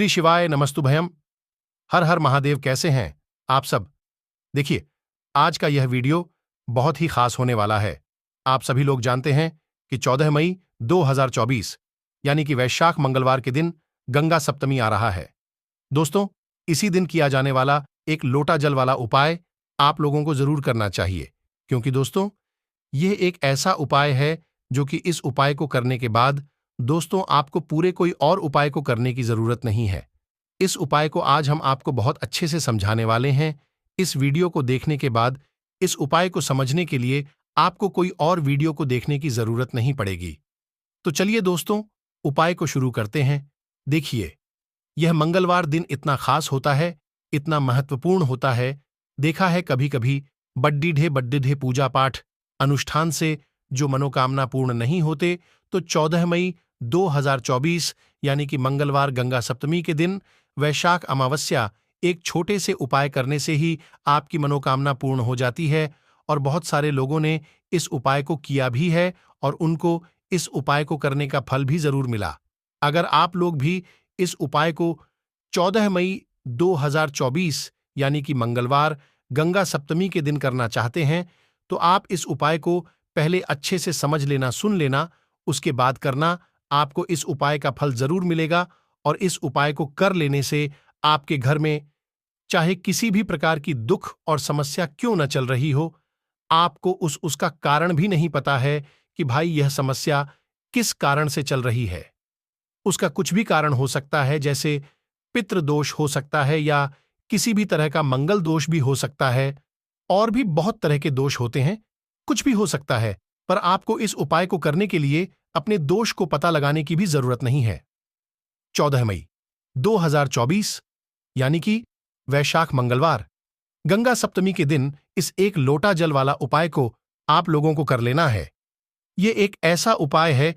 श्री शिवाय नमस्तुभयम। हर हर महादेव। कैसे हैं आप सब? देखिए, आज का यह वीडियो बहुत ही खास होने वाला है। आप सभी लोग जानते हैं कि 14 मई 2024 यानी कि वैशाख मंगलवार के दिन गंगा सप्तमी आ रहा है। दोस्तों, इसी दिन किया जाने वाला एक लोटा जल वाला उपाय आप लोगों को जरूर करना चाहिए, क्योंकि दोस्तों यह एक ऐसा उपाय है जो कि इस उपाय को करने के बाद दोस्तों आपको पूरे कोई और उपाय को करने की जरूरत नहीं है। इस उपाय को आज हम आपको बहुत अच्छे से समझाने वाले हैं। इस वीडियो को देखने के बाद इस उपाय को समझने के लिए आपको कोई और वीडियो को देखने की जरूरत नहीं पड़ेगी। तो चलिए दोस्तों, उपाय को शुरू करते हैं। देखिए, यह मंगलवार दिन इतना खास होता है, इतना महत्वपूर्ण होता है। देखा है कभी कभी बड्डीढे पूजा पाठ अनुष्ठान से जो मनोकामना पूर्ण नहीं होते, तो 14 मई 2024 यानी कि मंगलवार गंगा सप्तमी के दिन वैशाख अमावस्या एक छोटे से उपाय करने से ही आपकी मनोकामना पूर्ण हो जाती है। और बहुत सारे लोगों ने इस उपाय को किया भी है और उनको इस उपाय को करने का फल भी जरूर मिला। अगर आप लोग भी इस उपाय को 14 मई 2024 यानी कि मंगलवार गंगा सप्तमी के दिन करना चाहते हैं, तो आप इस उपाय को पहले अच्छे से समझ लेना, सुन लेना, उसके बाद करना। आपको इस उपाय का फल जरूर मिलेगा और इस उपाय को कर लेने से आपके घर में चाहे किसी भी प्रकार की दुख और समस्या क्यों न चल रही हो, आपको उसका कारण भी नहीं पता है कि भाई यह समस्या किस कारण से चल रही है। उसका कुछ भी कारण हो सकता है, जैसे पितृदोष हो सकता है या किसी भी तरह का मंगल दोष भी हो सकता है, और भी बहुत तरह के दोष होते हैं, कुछ भी हो सकता है। पर आपको इस उपाय को करने के लिए अपने दोष को पता लगाने की भी जरूरत नहीं है। 14 मई 2024 यानी कि वैशाख मंगलवार गंगा सप्तमी के दिन इस एक लोटा जल वाला उपाय को आप लोगों को कर लेना है। यह एक ऐसा उपाय है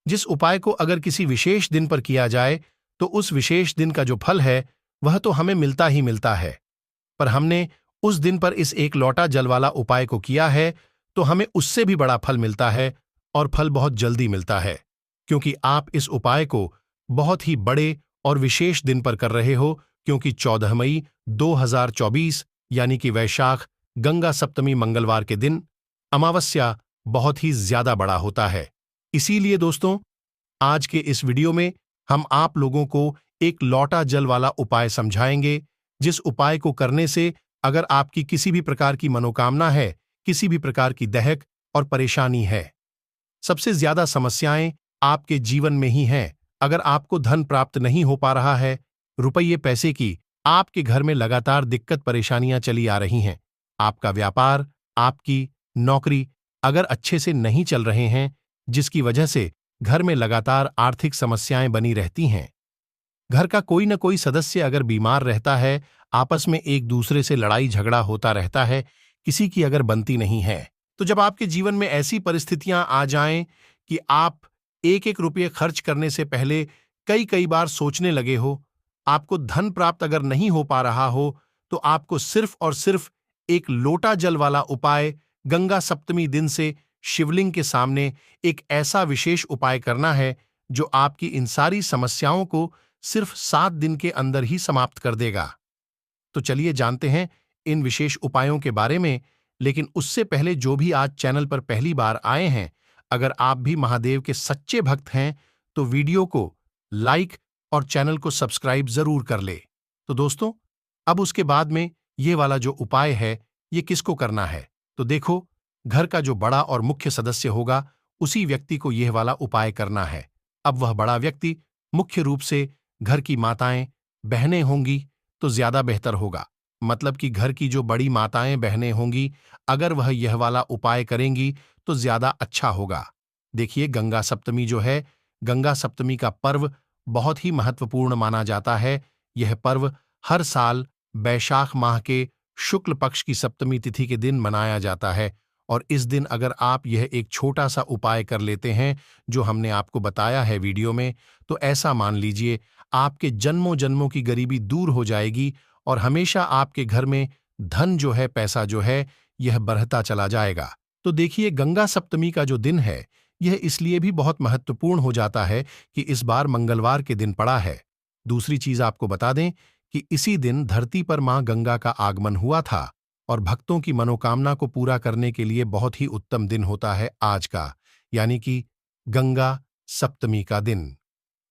जिस उपाय को अगर किसी विशेष दिन पर किया जाए तो उस विशेष दिन का जो फल है वह तो हमें मिलता ही मिलता है। पर हमने उस दिन पर इस एक लोटा जल वाला उपाय को किया है तो हमें उससे भी बड़ा फल मिलता है, और फल बहुत जल्दी मिलता है, क्योंकि आप इस उपाय को बहुत ही बड़े और विशेष दिन पर कर रहे हो। क्योंकि 14 मई 2024 यानी कि वैशाख गंगा सप्तमी मंगलवार के दिन अमावस्या बहुत ही ज्यादा बड़ा होता है। इसीलिए दोस्तों, आज के इस वीडियो में हम आप लोगों को एक लोटा जल वाला उपाय समझाएंगे, जिस उपाय को करने से अगर आपकी किसी भी प्रकार की मनोकामना है, किसी भी प्रकार की दहक और परेशानी है, सबसे ज्यादा समस्याएं आपके जीवन में ही हैं। अगर आपको धन प्राप्त नहीं हो पा रहा है, रुपये पैसे की आपके घर में लगातार दिक्कत परेशानियां चली आ रही हैं, आपका व्यापार, आपकी नौकरी अगर अच्छे से नहीं चल रहे हैं, जिसकी वजह से घर में लगातार आर्थिक समस्याएं बनी रहती हैं, घर का कोई न कोई सदस्य अगर बीमार रहता है, आपस में एक दूसरे से लड़ाई झगड़ा होता रहता है, किसी की अगर बनती नहीं है, तो जब आपके जीवन में ऐसी परिस्थितियां आ जाएं कि आप एक एक रुपये खर्च करने से पहले कई कई बार सोचने लगे हो, आपको धन प्राप्त अगर नहीं हो पा रहा हो, तो आपको सिर्फ और सिर्फ एक लोटा जल वाला उपाय गंगा सप्तमी दिन से शिवलिंग के सामने एक ऐसा विशेष उपाय करना है जो आपकी इन सारी समस्याओं को सिर्फ 7 दिन के अंदर ही समाप्त कर देगा। तो चलिए जानते हैं इन विशेष उपायों के बारे में। लेकिन उससे पहले जो भी आज चैनल पर पहली बार आए हैं, अगर आप भी महादेव के सच्चे भक्त हैं तो वीडियो को लाइक और चैनल को सब्सक्राइब जरूर कर ले। तो दोस्तों, अब उसके बाद में ये वाला जो उपाय है ये किसको करना है, तो देखो, घर का जो बड़ा और मुख्य सदस्य होगा उसी व्यक्ति को यह वाला उपाय करना है। अब वह बड़ा व्यक्ति मुख्य रूप से घर की माताएं बहनें होंगी तो ज्यादा बेहतर होगा। मतलब कि घर की जो बड़ी माताएं बहनें होंगी, अगर वह यह वाला उपाय करेंगी तो ज्यादा अच्छा होगा। देखिए, गंगा सप्तमी जो है, गंगा सप्तमी का पर्व बहुत ही महत्वपूर्ण माना जाता है। यह पर्व हर साल वैशाख माह के शुक्ल पक्ष की सप्तमी तिथि के दिन मनाया जाता है। और इस दिन अगर आप यह एक छोटा सा उपाय कर लेते हैं जो हमने आपको बताया है वीडियो में, तो ऐसा मान लीजिए आपके जन्मों जन्मों की गरीबी दूर हो जाएगी और हमेशा आपके घर में धन जो है, पैसा जो है, यह बढ़ता चला जाएगा। तो देखिए, गंगा सप्तमी का जो दिन है यह इसलिए भी बहुत महत्वपूर्ण हो जाता है कि इस बार मंगलवार के दिन पड़ा है। दूसरी चीज आपको बता दें कि इसी दिन धरती पर मां गंगा का आगमन हुआ था और भक्तों की मनोकामना को पूरा करने के लिए बहुत ही उत्तम दिन होता है आज का, यानी कि गंगा सप्तमी का दिन।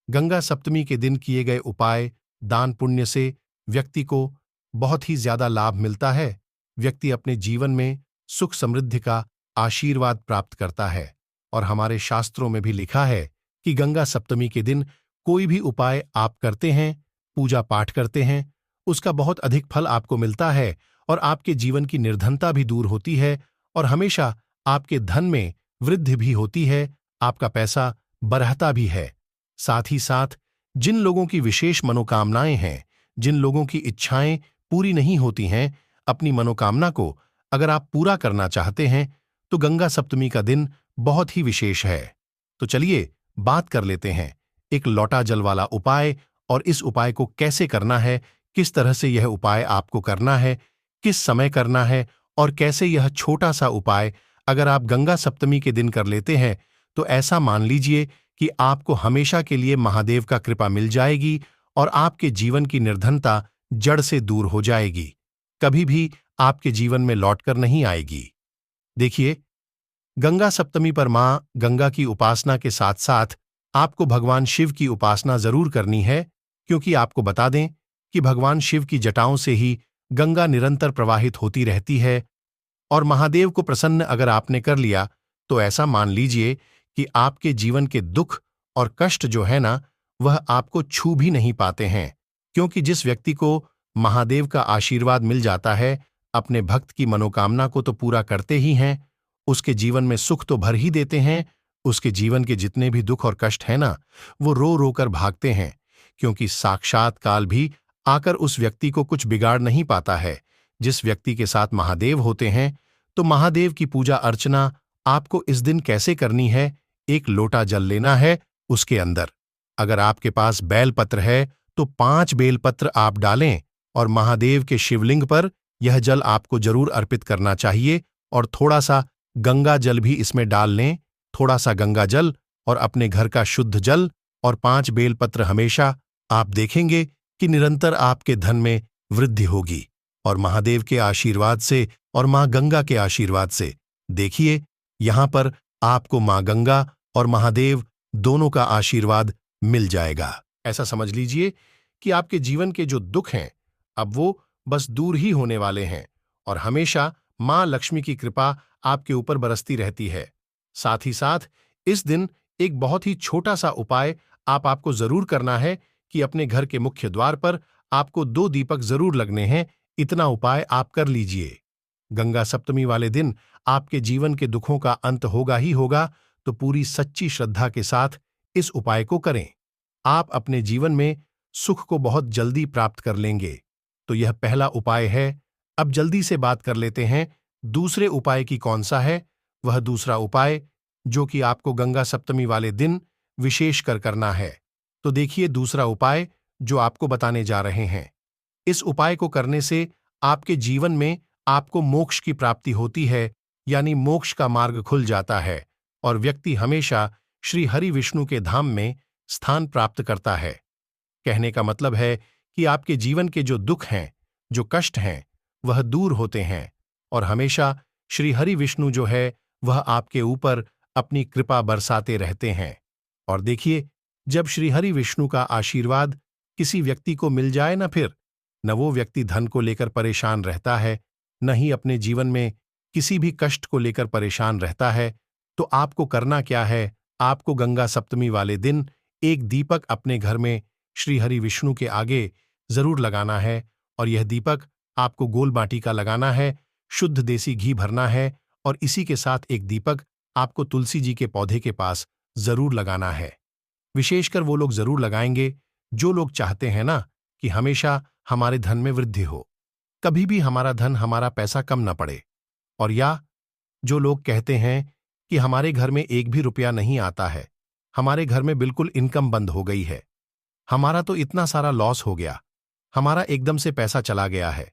गंगा सप्तमी के दिन किए गए उपाय, दान पुण्य से व्यक्ति को बहुत ही ज्यादा लाभ मिलता है। व्यक्ति अपने जीवन में सुख समृद्धि का आशीर्वाद प्राप्त करता है और हमारे शास्त्रों में भी लिखा है कि गंगा सप्तमी के दिन कोई भी उपाय आप करते हैं, पूजा पाठ करते हैं, उसका बहुत अधिक फल आपको मिलता है और आपके जीवन की निर्धनता भी दूर होती है और हमेशा आपके धन में वृद्धि भी होती है, आपका पैसा बढ़ता भी है। साथ ही साथ जिन लोगों की विशेष मनोकामनाएं हैं, जिन लोगों की इच्छाएं पूरी नहीं होती हैं, अपनी मनोकामना को अगर आप पूरा करना चाहते हैं तो गंगा सप्तमी का दिन बहुत ही विशेष है। तो चलिए बात कर लेते हैं एक लौटा जल वाला उपाय और इस उपाय को कैसे करना है, किस तरह से यह उपाय आपको करना है, किस समय करना है और कैसे यह छोटा सा उपाय अगर आप गंगा सप्तमी के दिन कर लेते हैं तो ऐसा मान लीजिए कि आपको हमेशा के लिए महादेव का कृपा मिल जाएगी और आपके जीवन की निर्धनता जड़ से दूर हो जाएगी, कभी भी आपके जीवन में लौटकर नहीं आएगी। देखिए, गंगा सप्तमी पर मां गंगा की उपासना के साथ साथ आपको भगवान शिव की उपासना जरूर करनी है, क्योंकि आपको बता दें कि भगवान शिव की जटाओं से ही गंगा निरंतर प्रवाहित होती रहती है और महादेव को प्रसन्न अगर आपने कर लिया तो ऐसा मान लीजिए कि आपके जीवन के दुख और कष्ट जो है ना, वह आपको छू भी नहीं पाते हैं, क्योंकि जिस व्यक्ति को महादेव का आशीर्वाद मिल जाता है, अपने भक्त की मनोकामना को तो पूरा करते ही हैं, उसके जीवन में सुख तो भर ही देते हैं, उसके जीवन के जितने भी दुख और कष्ट हैं ना, वो रो रो कर भागते हैं, क्योंकि साक्षात काल भी आकर उस व्यक्ति को कुछ बिगाड़ नहीं पाता है। जिस व्यक्ति के साथ महादेव होते हैं, तो महादेव की पूजा अर्चना आपको इस दिन कैसे करनी है, एक लोटा जल लेना है, उसके अंदर अगर आपके पास बेलपत्र है तो 5 बेलपत्र आप डालें और महादेव के शिवलिंग पर यह जल आपको जरूर अर्पित करना चाहिए और थोड़ा सा गंगा जल भी इसमें डाल लें, थोड़ा सा गंगा जल और अपने घर का शुद्ध जल और 5 बेलपत्र, हमेशा आप देखेंगे कि निरंतर आपके धन में वृद्धि होगी और महादेव के आशीर्वाद से और मां गंगा के आशीर्वाद से देखिए यहां पर आपको मां गंगा और महादेव दोनों का आशीर्वाद मिल जाएगा। ऐसा समझ लीजिए कि आपके जीवन के जो दुख हैं अब वो बस दूर ही होने वाले हैं और हमेशा मां लक्ष्मी की कृपा आपके ऊपर बरसती रहती है। साथ ही साथ इस दिन एक बहुत ही छोटा सा उपाय आपको जरूर करना है कि अपने घर के मुख्य द्वार पर आपको 2 दीपक जरूर लगने हैं, इतना उपाय आप कर लीजिए। गंगा सप्तमी वाले दिन आपके जीवन के दुखों का अंत होगा ही होगा, तो पूरी सच्ची श्रद्धा के साथ इस उपाय को करें, आप अपने जीवन में सुख को बहुत जल्दी प्राप्त कर लेंगे। तो यह पहला उपाय है। अब जल्दी से बात कर लेते हैं दूसरे उपाय की कौन सा है। वह दूसरा उपाय जो कि आपको गंगा सप्तमी वाले दिन विशेष कर करना है। तो देखिए दूसरा उपाय जो आपको बताने जा रहे हैं, इस उपाय को करने से आपके जीवन में आपको मोक्ष की प्राप्ति होती है, यानी मोक्ष का मार्ग खुल जाता है और व्यक्ति हमेशा श्री हरि विष्णु के धाम में स्थान प्राप्त करता है। कहने का मतलब है कि आपके जीवन के जो दुख हैं, जो कष्ट हैं, वह दूर होते हैं और हमेशा श्री हरि विष्णु जो है वह आपके ऊपर अपनी कृपा बरसाते रहते हैं। और देखिए, जब श्री हरि विष्णु का आशीर्वाद किसी व्यक्ति को मिल जाए ना, फिर न वो व्यक्ति धन को लेकर परेशान रहता है, न ही अपने जीवन में किसी भी कष्ट को लेकर परेशान रहता है। तो आपको करना क्या है, आपको गंगा सप्तमी वाले दिन एक दीपक अपने घर में श्री हरि विष्णु के आगे जरूर लगाना है और यह दीपक आपको गोल बाटी का लगाना है, शुद्ध देसी घी भरना है और इसी के साथ एक दीपक आपको तुलसी जी के पौधे के पास जरूर लगाना है। विशेषकर वो लोग जरूर लगाएंगे जो लोग चाहते हैं ना कि हमेशा हमारे धन में वृद्धि हो, कभी भी हमारा धन, हमारा पैसा कम न पड़े, और या जो लोग कहते हैं कि हमारे घर में एक भी रुपया नहीं आता है, हमारे घर में बिल्कुल इनकम बंद हो गई है, हमारा तो इतना सारा लॉस हो गया, हमारा एकदम से पैसा चला गया है।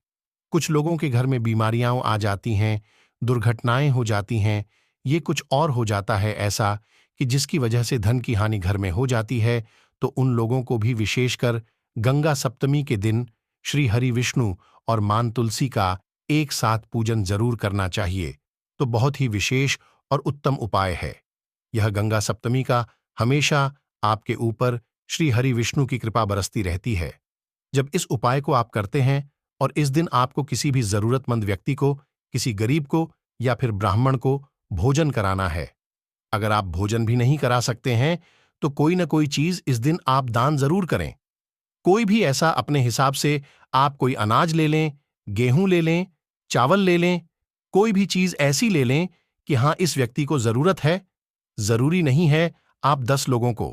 कुछ लोगों के घर में बीमारियां आ जाती हैं, दुर्घटनाएं हो जाती हैं, ये कुछ और हो जाता है ऐसा कि जिसकी वजह से धन की हानि घर में हो जाती है। तो उन लोगों को भी विशेषकर गंगा सप्तमी के दिन श्री हरि विष्णु और मां तुलसी का एक साथ पूजन जरूर करना चाहिए। तो बहुत ही विशेष और उत्तम उपाय है यह। गंगा सप्तमी का हमेशा आपके ऊपर श्री हरि विष्णु की कृपा बरसती रहती है। जब इस उपाय को आप करते हैं और इस दिन आपको किसी भी जरूरतमंद व्यक्ति को, किसी गरीब को या फिर ब्राह्मण को भोजन कराना है। अगर आप भोजन भी नहीं करा सकते हैं तो कोई ना कोई चीज इस दिन आप दान जरूर करें। कोई भी ऐसा अपने हिसाब से आप कोई अनाज ले लें, गेहूं ले लें, चावल ले लें, कोई भी चीज ऐसी ले लें कि हां इस व्यक्ति को जरूरत है। जरूरी नहीं है आप 10 लोगों को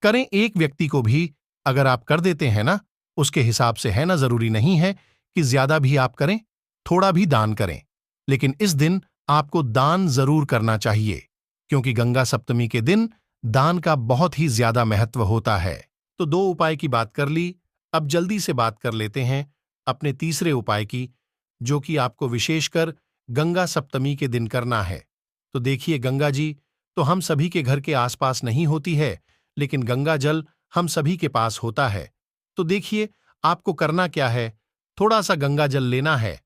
करें, एक व्यक्ति को भी अगर आप कर देते हैं ना, उसके हिसाब से है ना। जरूरी नहीं है कि ज्यादा भी आप करें, थोड़ा भी दान करें, लेकिन इस दिन आपको दान जरूर करना चाहिए क्योंकि गंगा सप्तमी के दिन दान का बहुत ही ज्यादा महत्व होता है। तो 2 उपाय की बात कर ली, अब जल्दी से बात कर लेते हैं अपने तीसरे उपाय की, जो कि आपको विशेषकर गंगा सप्तमी के दिन करना है। तो देखिए, गंगा जी तो हम सभी के घर के आसपास नहीं होती है, लेकिन गंगा जल हम सभी के पास होता है। तो देखिए, आपको करना क्या है, थोड़ा सा गंगा जल लेना है।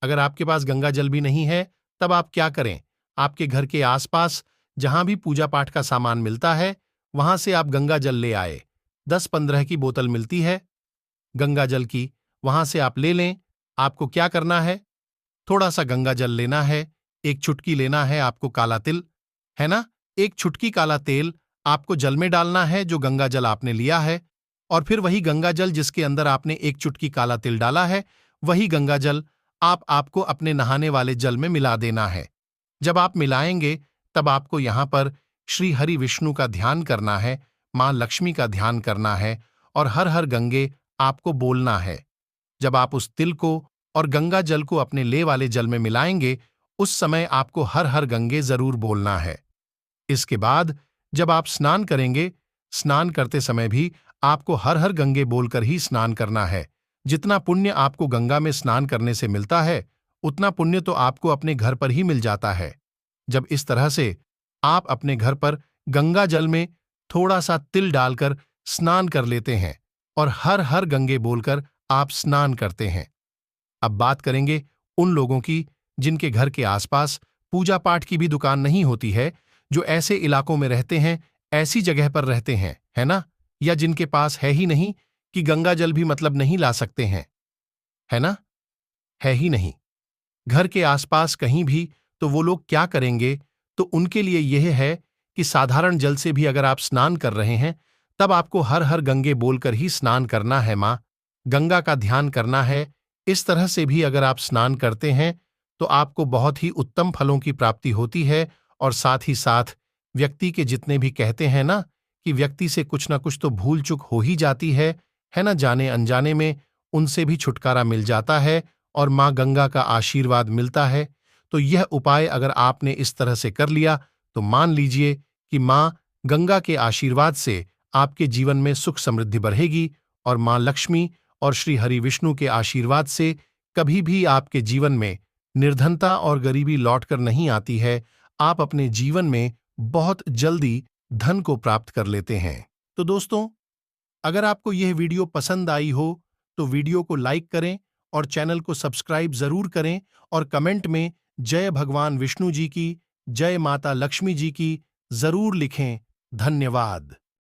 अगर आपके पास गंगा जल भी नहीं है तब आप क्या करें, आपके घर के आसपास जहां भी पूजा पाठ का सामान मिलता है वहां से आप गंगा जल ले आए। 10-15 की बोतल मिलती है गंगा जल की, वहां से आप ले लें। आपको क्या करना है, थोड़ा सा गंगा जल लेना है, एक चुटकी लेना है आपको काला तिल, है ना। एक चुटकी काला तेल आपको जल में डालना है जो गंगा जल आपने लिया है, और फिर वही गंगा जल जिसके अंदर आपने एक चुटकी काला तिल डाला है, वही गंगा जल आपको अपने नहाने वाले जल में मिला देना है। जब आप मिलाएंगे तब आपको यहां पर श्री हरि विष्णु का ध्यान करना है, मां लक्ष्मी का ध्यान करना है और हर हर गंगे आपको बोलना है। जब आप उस तिल को और गंगा जल को अपने ले वाले जल में मिलाएंगे उस समय आपको हर हर गंगे जरूर बोलना है। इसके बाद जब आप स्नान करेंगे, स्नान करते समय भी आपको हर हर गंगे बोलकर ही स्नान करना है। जितना पुण्य आपको गंगा में स्नान करने से मिलता है उतना पुण्य तो आपको अपने घर पर ही मिल जाता है। जब इस तरह से आप अपने घर पर गंगा जल में थोड़ा सा तिल डालकर स्नान कर लेते हैं और हर हर गंगे बोलकर आप स्नान करते हैं। अब बात करेंगे उन लोगों की जिनके घर के आसपास पूजा पाठ की भी दुकान नहीं होती है, जो ऐसे इलाकों में रहते हैं, ऐसी जगह पर रहते हैं, है ना, या जिनके पास है ही नहीं कि गंगा जल भी मतलब नहीं ला सकते हैं, है ना, है ही नहीं घर के आसपास कहीं भी। तो वो लोग क्या करेंगे, तो उनके लिए यह है कि साधारण जल से भी अगर आप स्नान कर रहे हैं तब आपको हर हर गंगे बोलकर ही स्नान करना है, मां गंगा का ध्यान करना है। इस तरह से भी अगर आप स्नान करते हैं तो आपको बहुत ही उत्तम फलों की प्राप्ति होती है। और साथ ही साथ व्यक्ति के जितने भी कहते हैं ना कि व्यक्ति से कुछ ना कुछ तो भूल चूक हो ही जाती है ना, जाने अनजाने में, उनसे भी छुटकारा मिल जाता है और मां गंगा का आशीर्वाद मिलता है। तो यह उपाय अगर आपने इस तरह से कर लिया तो मान लीजिए कि मां गंगा के आशीर्वाद से आपके जीवन में सुख समृद्धि बढ़ेगी और मां लक्ष्मी और श्री हरि विष्णु के आशीर्वाद से कभी भी आपके जीवन में निर्धनता और गरीबी लौटकर नहीं आती है। आप अपने जीवन में बहुत जल्दी धन को प्राप्त कर लेते हैं। तो दोस्तों, अगर आपको यह वीडियो पसंद आई हो तो वीडियो को लाइक करें और चैनल को सब्सक्राइब जरूर करें और कमेंट में जय भगवान विष्णु जी की, जय माता लक्ष्मी जी की जरूर लिखें। धन्यवाद।